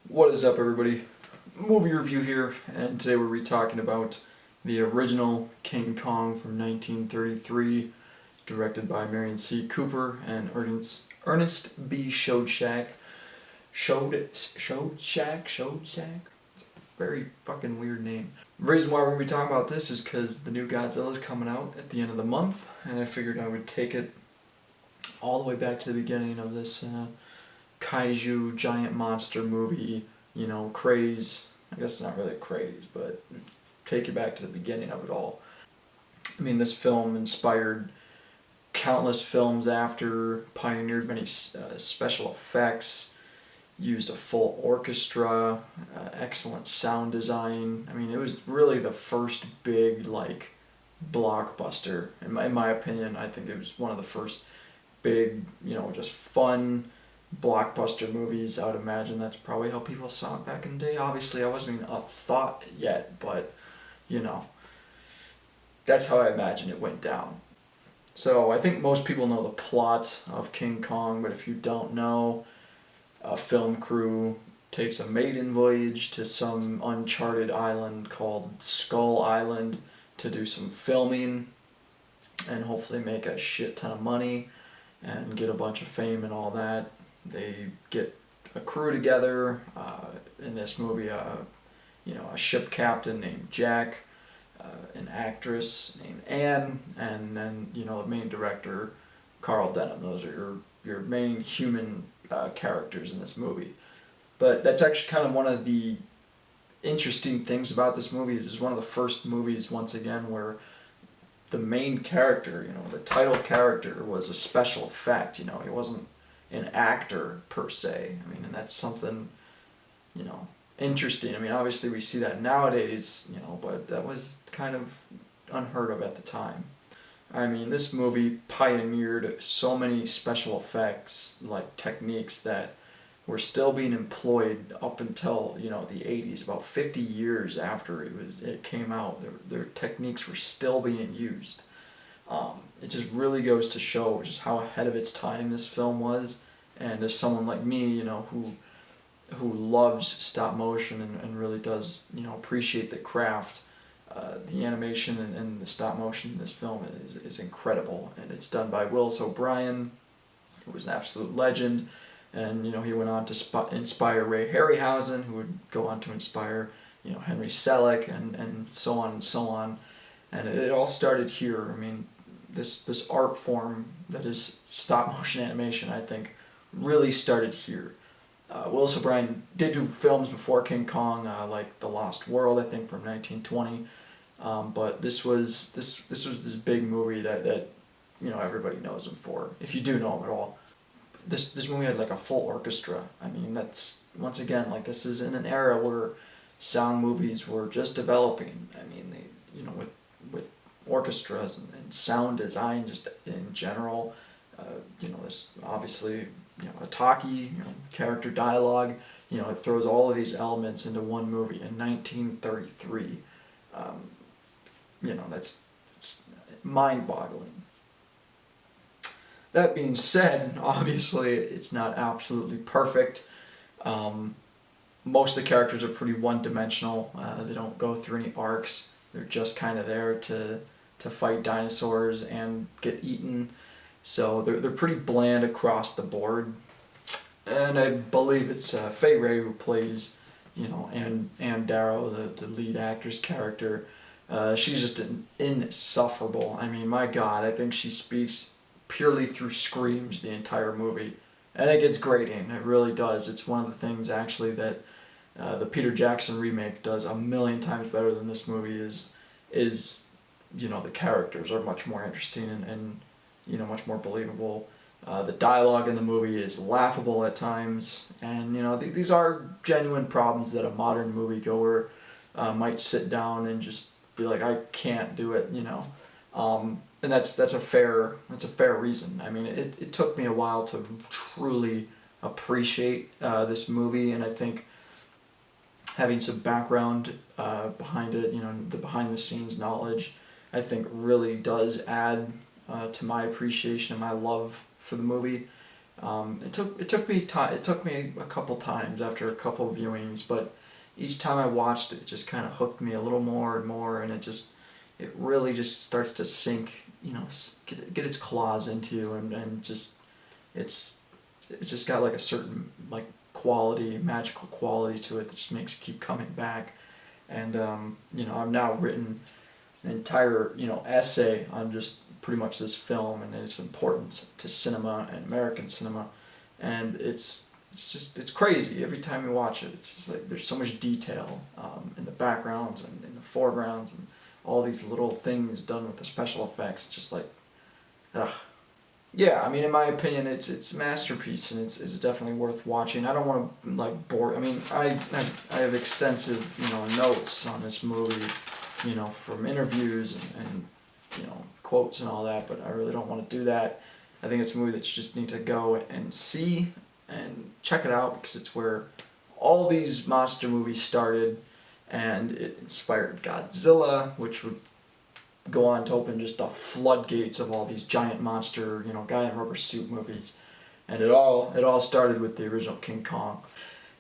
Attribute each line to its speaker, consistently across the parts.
Speaker 1: What is up, everybody? Movie review here, and today we're talking about the original King Kong from 1933, directed by Marion C. Cooper and Ernest B. Schoedsack. Schoedsack? Very fucking weird name. The reason why we're going to be talking about this is because the new Godzilla is coming out at the end of the month, and I figured I would take it all the way back to the beginning of this kaiju giant monster movie, craze. I guess it's not really a craze, but take you back to the beginning of it all. I mean, this film inspired countless films after, pioneered many special effects, used a full orchestra, excellent sound design. I mean, it was really the first big, blockbuster. In my opinion, I think it was one of the first big, just fun blockbuster movies. I would imagine that's probably how people saw it back in the day. Obviously, I wasn't even a thought yet, but, that's how I imagine it went down. So I think most people know the plot of King Kong, but if you don't know, a film crew takes a maiden voyage to some uncharted island called Skull Island to do some filming and hopefully make a shit ton of money and get a bunch of fame and all that. They get a crew together in this movie, a ship captain named Jack, an actress named Anne, and then the main director, Carl Denham. Those are your main human characters in this movie. But that's actually kind of one of the interesting things about this movie. It is one of the first movies, once again, where the main character, the title character, was a special effect. He wasn't an actor per se. I mean, and that's something, interesting. I mean, obviously we see that nowadays, but that was kind of unheard of at the time. I mean, this movie pioneered so many special effects, techniques that were still being employed up until, the 80s, about 50 years after it came out. Their techniques were still being used. It just really goes to show just how ahead of its time this film was. And as someone like me, who loves stop motion and really does, appreciate the craft, the animation and the stop motion in this film is incredible. And it's done by Willis O'Brien, who was an absolute legend. And, he went on to inspire Ray Harryhausen, who would go on to inspire, Henry Selick and so on and so on. And it all started here. I mean, this art form that is stop motion animation, I think, really started here. Willis O'Brien did do films before King Kong, like The Lost World, I think, from 1920. But this was this big movie that everybody knows him for, if you do know him at all. This movie had a full orchestra. I mean, that's, once again, this is in an era where sound movies were just developing. I mean, they, with orchestras and sound design just in general. There's obviously, a talkie, character dialogue. It throws all of these elements into one movie in 1933. That's mind-boggling. That being said, obviously it's not absolutely perfect. Most of the characters are pretty one-dimensional. They don't go through any arcs. They're just kind of there to fight dinosaurs and get eaten. So they're pretty bland across the board. And I believe it's Fay Wray who plays, Ann Darrow, the lead actress character. She's just insufferable. I mean, my God, I think she speaks purely through screams the entire movie. And it gets grating, it really does. It's one of the things, actually, that the Peter Jackson remake does a million times better than this movie is the characters are much more interesting and much more believable. The dialogue in the movie is laughable at times, and these are genuine problems that a modern moviegoer might sit down and just be like, I can't do it, and that's a fair reason. I mean, it took me a while to truly appreciate this movie, and I think having some background behind it, the behind the scenes knowledge, I think really does add to my appreciation and my love for the movie. It took me a couple times after a couple viewings, but each time I watched it, it just kind of hooked me a little more and more, and it really just starts to sink, you know, get its claws into you, and just it's it's just got like a certain like quality, magical quality to it that just makes you keep coming back. And you know, I've now written an entire, you know, essay on just pretty much this film and its importance to cinema and American cinema, and it's crazy every time you watch it. It's just like there's so much detail in the backgrounds and in the foregrounds and all these little things done with the special effects. It's just like, ugh. Yeah, I mean, in my opinion, it's a masterpiece, and it's definitely worth watching. I don't want to like bore. I mean, I have extensive, you know, notes on this movie, you know, from interviews and you know, quotes and all that, but I really don't want to do that. I think it's a movie that you just need to go and see and check it out, because it's where all these monster movies started, and it inspired Godzilla, which would go on to open just the floodgates of all these giant monster, you know, guy in rubber suit movies. And it all started with the original King Kong.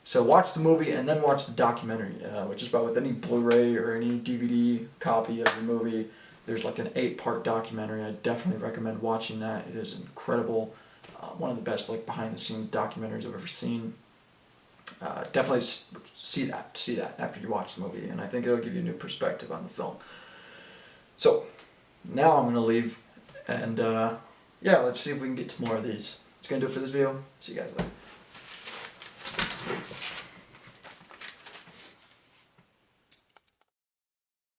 Speaker 1: So watch the movie and then watch the documentary, which is about, with any Blu-ray or any DVD copy of the movie, there's like an 8-part documentary. I definitely recommend watching that. It is incredible. One of the best like behind the scenes documentaries I've ever seen. Definitely see that after you watch the movie, and I think it'll give you a new perspective on the film. So now I'm gonna leave, and yeah, let's see if we can get to more of these. That's gonna do it for this video. See you guys later.